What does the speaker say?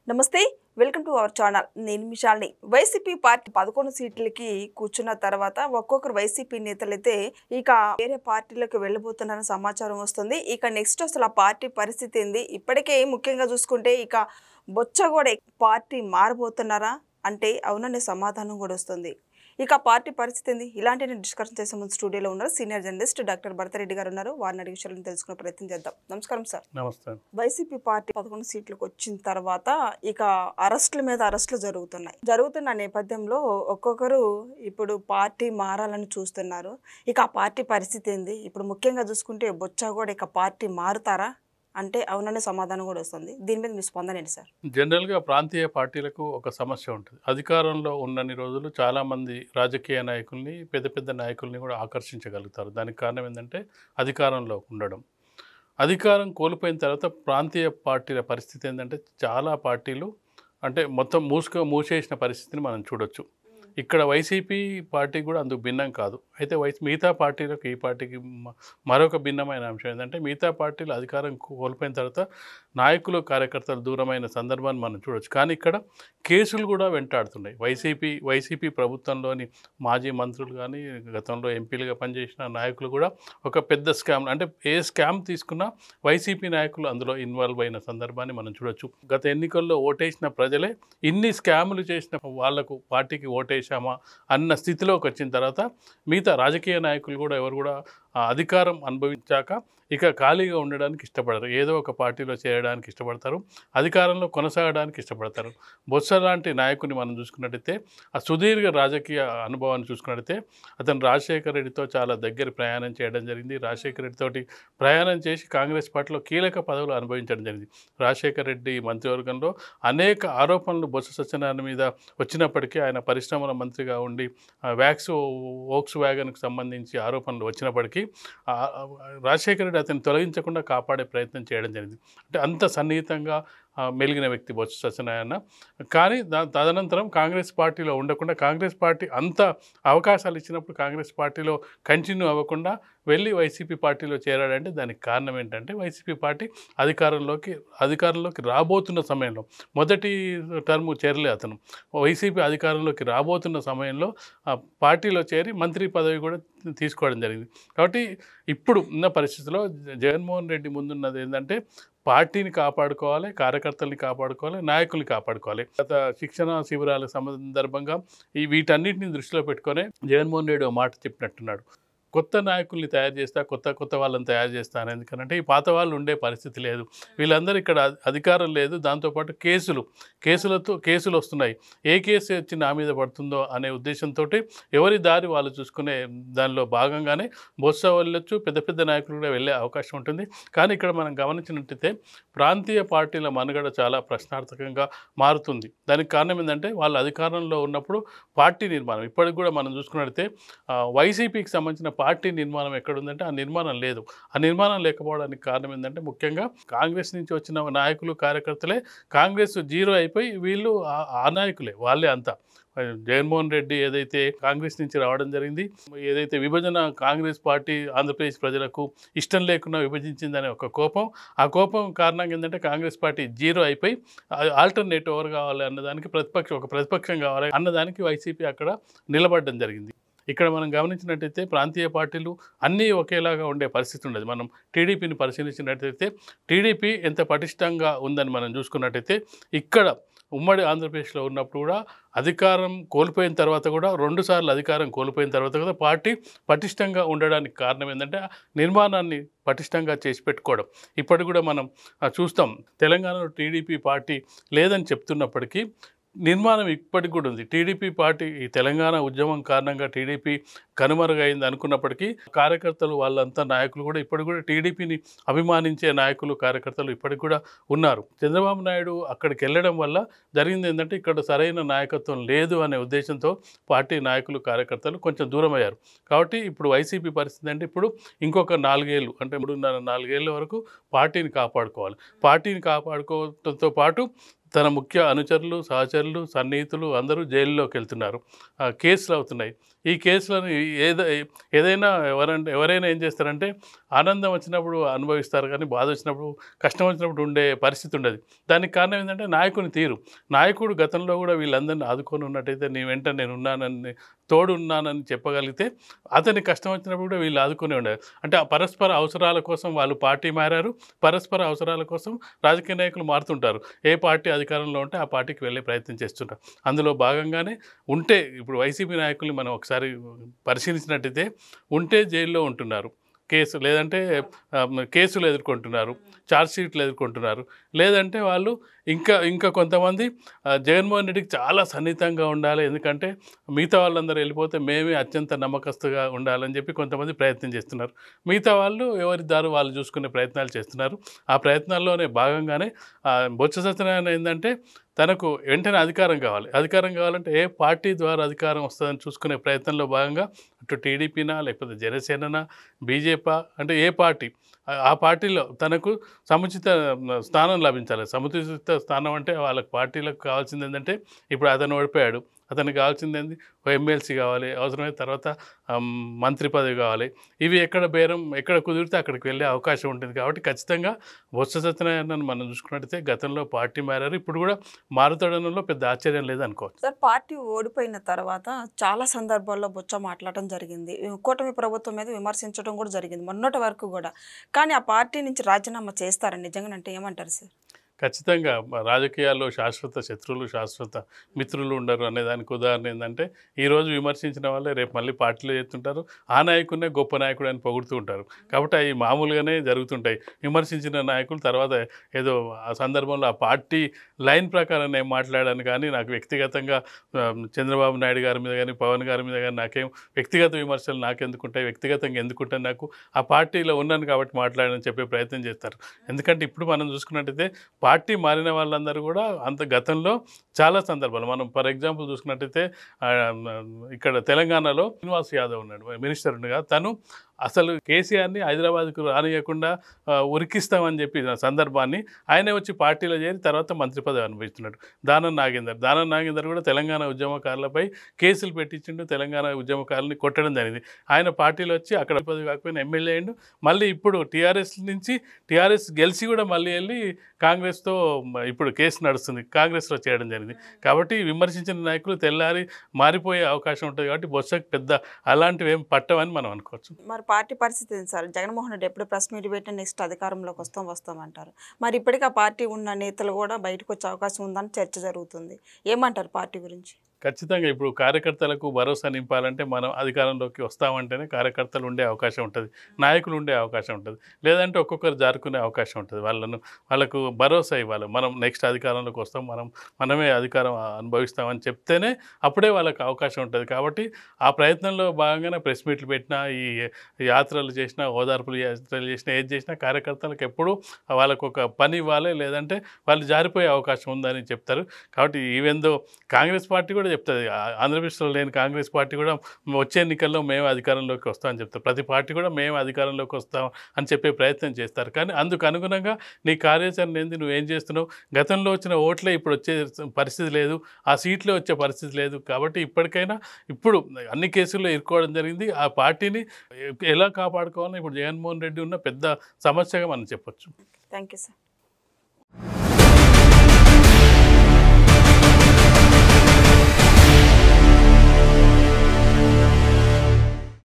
నమస్తే welcome to our channel నేను మిషాల్ని YCP party 11 సీట్లకి కూర్చున్న తర్వాత ఒక్కొక్కరు వైసీపీ నేతలైతే ఇక వేరే పార్టీలకు వెళ్ళబోతున్నారని సమాచారం వస్తుంది. ఇక నెక్స్ట్ అసలు ఆ పార్టీ పరిస్థితి ఏంది? ఇప్పటికే ముఖ్యంగా చూసుకుంటే ఇక బొచ్చ కూడా పార్టీ మారబోతున్నారా అంటే అవుననే సమాధానం కూడా వస్తుంది. ఇక పార్టీ పరిస్థితి ఏంది? ఇలాంటి డిస్కషన్ చేసే ముందు స్టూడియోలో ఉన్నారు సీనియర్ జర్నలిస్ట్ డాక్టర్ భరతరెడ్డి గారు ఉన్నారు. వారిని అడిగే విషయాలను తెలుసుకునే ప్రయత్నం చేద్దాం. నమస్కారం సార్. నమస్తే. వైసీపీ పార్టీ 11 సీట్లకు వచ్చిన తర్వాత ఇక అరెస్టుల మీద అరెస్టులు జరుగుతున్న నేపథ్యంలో ఒక్కొక్కరు ఇప్పుడు పార్టీ మారాలని చూస్తున్నారు. ఇక ఆ పార్టీ పరిస్థితి ఏంది? ఇప్పుడు ముఖ్యంగా చూసుకుంటే బొచ్చా కూడా ఇక పార్టీ మారుతారా అంటే అవుననే సమాధానం కూడా వస్తుంది. దీని మీద మీ స్పందన ఏంటి సార్? జనరల్గా ప్రాంతీయ పార్టీలకు ఒక సమస్య ఉంటుంది. అధికారంలో ఉన్నన్ని రోజులు చాలామంది రాజకీయ నాయకుల్ని పెద్ద పెద్ద నాయకుల్ని కూడా ఆకర్షించగలుగుతారు. దానికి కారణం ఏంటంటే అధికారంలో ఉండడం. అధికారం కోల్పోయిన తర్వాత ప్రాంతీయ పార్టీల పరిస్థితి ఏంటంటే చాలా పార్టీలు అంటే మొత్తం మూసేసిన పరిస్థితిని మనం చూడొచ్చు. ఇక్కడ వైసీపీ పార్టీ కూడా అందుకు భిన్నం కాదు. అయితే మిగతా పార్టీలకు ఈ పార్టీకి మరొక భిన్నమైన అంశం ఏంటంటే మిగతా పార్టీలు అధికారం కోల్పోయిన తర్వాత నాయకులు కార్యకర్తలు దూరమైన సందర్భాన్ని మనం చూడొచ్చు. కానీ ఇక్కడ కేసులు కూడా వెంటాడుతున్నాయి. వైసీపీ ప్రభుత్వంలోని మాజీ మంత్రులు కానీ గతంలో ఎంపీలుగా పనిచేసిన నాయకులు కూడా ఒక పెద్ద స్కామ్ అంటే ఏ స్కామ్ తీసుకున్నా వైసీపీ నాయకులు అందులో ఇన్వాల్వ్ అయిన సందర్భాన్ని మనం చూడొచ్చు. గత ఎన్నికల్లో ఓటేసిన ప్రజలే ఇన్ని స్కాములు చేసిన వాళ్లకు పార్టీకి ఓటేసామా అన్న స్థితిలోకి వచ్చిన తర్వాత మిగతా రాజకీయ నాయకులు కూడా ఎవరు కూడా అధికారం అనుభవించాక ఇక ఖాళీగా ఉండడానికి ఇష్టపడరు. ఏదో ఒక పార్టీలో చేరడానికి ఇష్టపడతారు, అధికారంలో కొనసాగడానికి ఇష్టపడతారు. బొత్స లాంటి నాయకుని మనం చూసుకున్నట్టయితే ఆ సుదీర్ఘ రాజకీయ అనుభవాన్ని చూసుకున్నట్టయితే అతను రాజశేఖర రెడ్డితో చాలా దగ్గర ప్రయాణం చేయడం జరిగింది. రాజశేఖర రెడ్డితోటి ప్రయాణం చేసి కాంగ్రెస్ పార్టీలో కీలక పదవులు అనుభవించడం జరిగింది. రాజశేఖర రెడ్డి మంత్రివర్గంలో అనేక ఆరోపణలు బొత్స సత్యనారాయణ మీద వచ్చినప్పటికీ ఆయన పరిశ్రమల మంత్రిగా ఉండి వోక్స్ వ్యాగన్కి సంబంధించి ఆరోపణలు వచ్చినప్పటికీ రాజశేఖర రెడ్డి అతన్ని తొలగించకుండా కాపాడే ప్రయత్నం చేయడం జరిగింది. అంటే అంత సన్నిహితంగా మెలిగిన వ్యక్తి బొత్స సత్యనారాయణ. కానీ తదనంతరం కాంగ్రెస్ పార్టీలో ఉండకుండా కాంగ్రెస్ పార్టీ అంత అవకాశాలు ఇచ్చినప్పుడు కాంగ్రెస్ పార్టీలో కంటిన్యూ అవ్వకుండా వెళ్ళి వైసీపీ పార్టీలో చేరాడంటే దానికి కారణం ఏంటంటే వైసీపీ పార్టీ అధికారంలోకి రాబోతున్న సమయంలో మొదటి టర్ము చేరలే అతను. వైసీపీ అధికారంలోకి రాబోతున్న సమయంలో పార్టీలో చేరి మంత్రి పదవి కూడా తీసుకోవడం జరిగింది. కాబట్టి ఇప్పుడు ఉన్న పరిస్థితిలో జగన్మోహన్ రెడ్డి ముందున్నది ఏంటంటే పార్టీని కాపాడుకోవాలి, కార్యకర్తల్ని కాపాడుకోవాలి, నాయకుల్ని కాపాడుకోవాలి. గత శిక్షణ శిబిరాల సందర్భంగా వీటన్నిటిని దృష్టిలో పెట్టుకొని జగన్మోహన్ రెడ్డి ఒక మాట చెప్పినట్టున్నాడు. కొత్త నాయకుల్ని తయారు చేస్తా, కొత్త వాళ్ళని తయారు చేస్తాను. ఎందుకంటే ఈ పాత వాళ్ళు ఉండే పరిస్థితి లేదు. వీళ్ళందరూ ఇక్కడ అధికారం లేదు. దాంతోపాటు కేసులు వస్తున్నాయి. ఏ కేసు వచ్చి నా మీద పడుతుందో అనే ఉద్దేశంతో ఎవరి దారి వాళ్ళు చూసుకునే దానిలో భాగంగానే బొత్స వెళ్ళొచ్చు, పెద్ద పెద్ద నాయకులు కూడా వెళ్ళే అవకాశం ఉంటుంది. కానీ ఇక్కడ మనం గమనించినట్టయితే ప్రాంతీయ పార్టీల మనుగడ చాలా ప్రశ్నార్థకంగా మారుతుంది. దానికి కారణం ఏంటంటే వాళ్ళు అధికారంలో ఉన్నప్పుడు పార్టీ నిర్మాణం ఇప్పటికి కూడా మనం చూసుకున్నట్టయితే వైసీపీకి సంబంధించిన పార్టీ నిర్మాణం ఎక్కడుందంటే ఆ నిర్మాణం లేదు. ఆ నిర్మాణం లేకపోవడానికి కారణం ఏంటంటే ముఖ్యంగా కాంగ్రెస్ నుంచి వచ్చిన నాయకులు కార్యకర్తలే కాంగ్రెస్ జీరో అయిపోయి వీళ్ళు ఆ నాయకులే వాళ్ళే అంతా. జగన్మోహన్ రెడ్డి ఏదైతే కాంగ్రెస్ నుంచి రావడం జరిగింది, ఏదైతే విభజన కాంగ్రెస్ పార్టీ ఆంధ్రప్రదేశ్ ప్రజలకు ఇష్టం లేకుండా విభజించిందనే ఒక కోపం, ఆ కోపం కారణంగా ఏంటంటే కాంగ్రెస్ పార్టీ జీరో అయిపోయి ఆల్టర్నేటివ్ ఎవరు కావాలి అన్నదానికి ప్రతిపక్షం కావాలి అన్నదానికి వైసీపీ అక్కడ నిలబడడం జరిగింది. ఇక్కడ మనం గమనించినట్టయితే ప్రాంతీయ పార్టీలు అన్నీ ఒకేలాగా ఉండే పరిస్థితి ఉండదు. మనం టీడీపీని పరిశీలించినట్టయితే టీడీపీ ఎంత పటిష్టంగా ఉందని మనం చూసుకున్నట్టయితే ఇక్కడ ఉమ్మడి ఆంధ్రప్రదేశ్లో ఉన్నప్పుడు కూడా అధికారం కోల్పోయిన తర్వాత కూడా 2 సార్లు అధికారం కోల్పోయిన తర్వాత కూడా పార్టీ పటిష్టంగా ఉండడానికి కారణం ఏంటంటే నిర్మాణాన్ని పటిష్టంగా చేసి పెట్టుకోవడం. ఇప్పటికి కూడా మనం చూస్తాం తెలంగాణలో టీడీపీ పార్టీ లేదని చెప్తున్నప్పటికీ నిర్మాణం ఇప్పటికి కూడా ఉంది. టీడీపీ పార్టీ ఈ తెలంగాణ ఉద్యమం కారణంగా టీడీపీ కనుమరుగైంది అనుకున్నప్పటికీ కార్యకర్తలు వాళ్ళంతా నాయకులు కూడా ఇప్పటికి కూడా టీడీపీని అభిమానించే నాయకులు కార్యకర్తలు ఇప్పటికి కూడా ఉన్నారు. చంద్రబాబు నాయుడు అక్కడికి వెళ్ళడం వల్ల జరిగింది ఏంటంటే ఇక్కడ సరైన నాయకత్వం లేదు అనే ఉద్దేశంతో పార్టీ నాయకులు కార్యకర్తలు కొంచెం దూరం అయ్యారు. కాబట్టి ఇప్పుడు వైసీపీ పరిస్థితి అంటే ఇప్పుడు ఇంకొక 4 ఏళ్ళు అంటే 3.5-4 ఏళ్ళ వరకు పార్టీని కాపాడుకోవాలి. పార్టీని కాపాడుకోవడంతో పాటు తన ముఖ్య అనుచరులు, సహచరులు, సన్నిహితులు అందరూ జైల్లోకి వెళ్తున్నారు, కేసులు అవుతున్నాయి. ఈ కేసులను ఏదైనా ఎవరైనా ఏం చేస్తారంటే ఆనందం వచ్చినప్పుడు అనుభవిస్తారు, కానీ బాధ వచ్చినప్పుడు కష్టం వచ్చినప్పుడు ఉండే పరిస్థితి ఉండదు. దానికి కారణం ఏంటంటే నాయకుని తీరు. నాయకుడు గతంలో కూడా వీళ్ళందరినీ ఆదుకొని ఉన్నట్టయితే నీ వెంట నేను ఉన్నానని, తోడు ఉన్నానని చెప్పగలిగితే అతని కష్టం వచ్చినప్పుడు కూడా వీళ్ళు ఆదుకునే ఉండేది. అంటే ఆ పరస్పర అవసరాల కోసం వాళ్ళు పార్టీ మారారు, పరస్పర అవసరాల కోసం రాజకీయ నాయకులు మారుతుంటారు. ఏ పార్టీ అధికారంలో ఉంటే ఆ పార్టీకి వెళ్ళే ప్రయత్నం చేస్తుంటారు. అందులో భాగంగానే ఉంటే ఇప్పుడు వైసీపీ నాయకుల్ని మనం ఒకసారి పరిశీలించినట్టయితే ఉంటే జైల్లో ఉంటున్నారు, లేదంటే కేసులు ఎదుర్కొంటున్నారు, ఛార్జ్షీట్లు ఎదుర్కొంటున్నారు, లేదంటే వాళ్ళు ఇంకా కొంతమంది జగన్మోహన్ రెడ్డికి చాలా సన్నిహితంగా ఉండాలి, ఎందుకంటే మిగతా వాళ్ళందరూ వెళ్ళిపోతే మేమే అత్యంత నమ్మకస్తుగా ఉండాలని చెప్పి కొంతమంది ప్రయత్నం చేస్తున్నారు. మిగతా వాళ్ళు ఎవరి దారి వాళ్ళు చూసుకునే ప్రయత్నాలు చేస్తున్నారు. ఆ ప్రయత్నాల్లోనే భాగంగానే బొత్స సత్యనారాయణ ఏంటంటే తనకు వెంటనే అధికారం కావాలి. అధికారం కావాలంటే ఏ పార్టీ ద్వారా అధికారం వస్తుందని చూసుకునే ప్రయత్నంలో భాగంగా అటు టీడీపీనా లేకపోతే జనసేననా బీజేపీ అంటే ఏ పార్టీ ఆ పార్టీలో తనకు సముచిత స్థానం లభించాలి. సముచిత స్థానం అంటే వాళ్ళకి పార్టీలకు కావాల్సింది ఏంటంటే ఇప్పుడు అతను ఓడిపోయాడు, అతనికి కావాల్సింది ఏంది ఒక ఎమ్మెల్సీ కావాలి, అవసరమైన తర్వాత మంత్రి పదవి కావాలి. ఇవి ఎక్కడ కుదిరితే అక్కడికి వెళ్ళే అవకాశం ఉంటుంది. కాబట్టి ఖచ్చితంగా బొత్స సత్యనారాయణను మనం చూసుకున్నట్టయితే గతంలో పార్టీ మారారు, ఇప్పుడు కూడా మారుతాడనలో పెద్ద ఆశ్చర్యం లేదనుకోవచ్చు. సార్, పార్టీ ఓడిపోయిన తర్వాత చాలా సందర్భాల్లో బొత్స మాట్లాడటం జరిగింది, కూటమి ప్రభుత్వం మీద విమర్శించడం కూడా జరిగింది మొన్నటి వరకు కూడా. కానీ ఆ పార్టీ నుంచి రాజీనామా చేస్తారని నిజంగా అంటే ఏమంటారు సార్? ఖచ్చితంగా రాజకీయాల్లో శాశ్వత శత్రువులు, శాశ్వత మిత్రులు ఉండరు అనే దానికి ఉదాహరణ ఏంటంటే ఈరోజు విమర్శించిన వాళ్ళే రేపు మళ్ళీ పార్టీలో చేస్తుంటారు, ఆ నాయకుడినే గొప్ప నాయకుడు అని పొగుడుతూ ఉంటారు. కాబట్టి అవి మామూలుగానే జరుగుతుంటాయి. విమర్శించిన నాయకులు తర్వాత ఏదో ఆ సందర్భంలో ఆ పార్టీ లైన్ ప్రకారం నేను మాట్లాడాను, కానీ నాకు వ్యక్తిగతంగా చంద్రబాబు నాయుడు గారి మీద కానీ పవన్ గారి మీద కానీ నాకేం వ్యక్తిగత విమర్శలు నాకెందుకుంటాయి, వ్యక్తిగతంగా ఎందుకుంటాయి, నాకు ఆ పార్టీలో ఉన్నాను కాబట్టి మాట్లాడని చెప్పే ప్రయత్నం చేస్తారు. ఎందుకంటే ఇప్పుడు మనం చూసుకున్నట్టయితే పార్టీ మారిన వాళ్ళందరూ కూడా అంత గతంలో చాలా సందర్భాలు మనం ఫర్ ఎగ్జాంపుల్ చూసుకున్నట్టయితే ఇక్కడ తెలంగాణలో శ్రీనివాస్ యాదవ్ ఉన్నాడు, మినిస్టర్ ఉండగా తను అసలు కేసీఆర్ని హైదరాబాద్కు రానియకుండా ఉరికిస్తామని చెప్పి సందర్భాన్ని ఆయనే వచ్చి పార్టీలో చేరి తర్వాత మంత్రి పదవి అనుభవిస్తున్నాడు. దానం నాగేందర్ కూడా తెలంగాణ ఉద్యమకారులపై కేసులు పెట్టించిండు, తెలంగాణ ఉద్యమకారులని కొట్టడం జరిగింది. ఆయన పార్టీలో వచ్చి అక్కడ పదవి కాకపోయినా ఎమ్మెల్యే అయ్యిండు. మళ్ళీ ఇప్పుడు టీఆర్ఎస్ గెలిచి కూడా మళ్ళీ వెళ్ళి కాంగ్రెస్తో ఇప్పుడు కేసు నడుస్తుంది, కాంగ్రెస్లో చేయడం జరిగింది. కాబట్టి విమర్శించిన నాయకులు తెల్లారి మారిపోయే అవకాశం ఉంటుంది. కాబట్టి బొత్సకు పెద్ద అలాంటివి ఏం పట్టవని మనం అనుకోవచ్చు. మరి పార్టీ పరిస్థితి ఏంటి సార్? జగన్మోహన్ రెడ్డి ఎప్పుడు ప్రెస్ మీట్ పెట్టి నెక్స్ట్ అధికారంలోకి వస్తామంటారు. మరి ఇప్పటికీ ఆ పార్టీ ఉన్న నేతలు కూడా బయటకు వచ్చే అవకాశం ఉందని చర్చ జరుగుతుంది. ఏమంటారు పార్టీ గురించి? ఖచ్చితంగా ఇప్పుడు కార్యకర్తలకు భరోసా నింపాలంటే మనం అధికారంలోకి వస్తామంటేనే కార్యకర్తలు ఉండే అవకాశం ఉంటుంది, నాయకులు ఉండే అవకాశం ఉంటుంది, లేదంటే ఒక్కొక్కరు జారుకునే అవకాశం ఉంటుంది. వాళ్ళకు భరోసా ఇవ్వాలి. మనం నెక్స్ట్ అధికారంలోకి వస్తాం, మనమే అధికారం అనుభవిస్తామని చెప్తేనే అప్పుడే వాళ్ళకి అవకాశం ఉంటుంది. కాబట్టి ఆ ప్రయత్నంలో భాగంగానే ప్రెస్ మీట్లు పెట్టినా, ఈ యాత్రలు చేసినా, ఓదార్పులు యాత్రలు చేసినా, ఏది చేసినా కార్యకర్తలకు ఎప్పుడూ వాళ్ళకు ఒక పని ఇవ్వాలి, లేదంటే వాళ్ళు జారిపోయే అవకాశం ఉందని చెప్తారు. కాబట్టి ఈవెందో కాంగ్రెస్ పార్టీ కూడా చెప్తుంది, ఆంధ్రప్రదేశ్లో లేని కాంగ్రెస్ పార్టీ కూడా వచ్చే ఎన్నికల్లో మేము అధికారంలోకి వస్తామని చెప్తారు. ప్రతి పార్టీ కూడా మేము అధికారంలోకి వస్తాం అని చెప్పే ప్రయత్నం చేస్తారు. కానీ అందుకు అనుగుణంగా నీ కార్యాచరణ ఏంది, నువ్వేం చేస్తున్నావు, గతంలో వచ్చిన ఓట్లే ఇప్పుడు వచ్చే పరిస్థితి లేదు, ఆ సీట్లే వచ్చే పరిస్థితి లేదు. కాబట్టి ఇప్పటికైనా ఇప్పుడు అన్ని కేసుల్లో ఇరుక్కోవడం జరిగింది. ఆ పార్టీని ఎలా కాపాడుకోవాలని ఇప్పుడు జగన్మోహన్ రెడ్డి ఉన్న పెద్ద సమస్యగా మనం చెప్పొచ్చు. Thank you sir.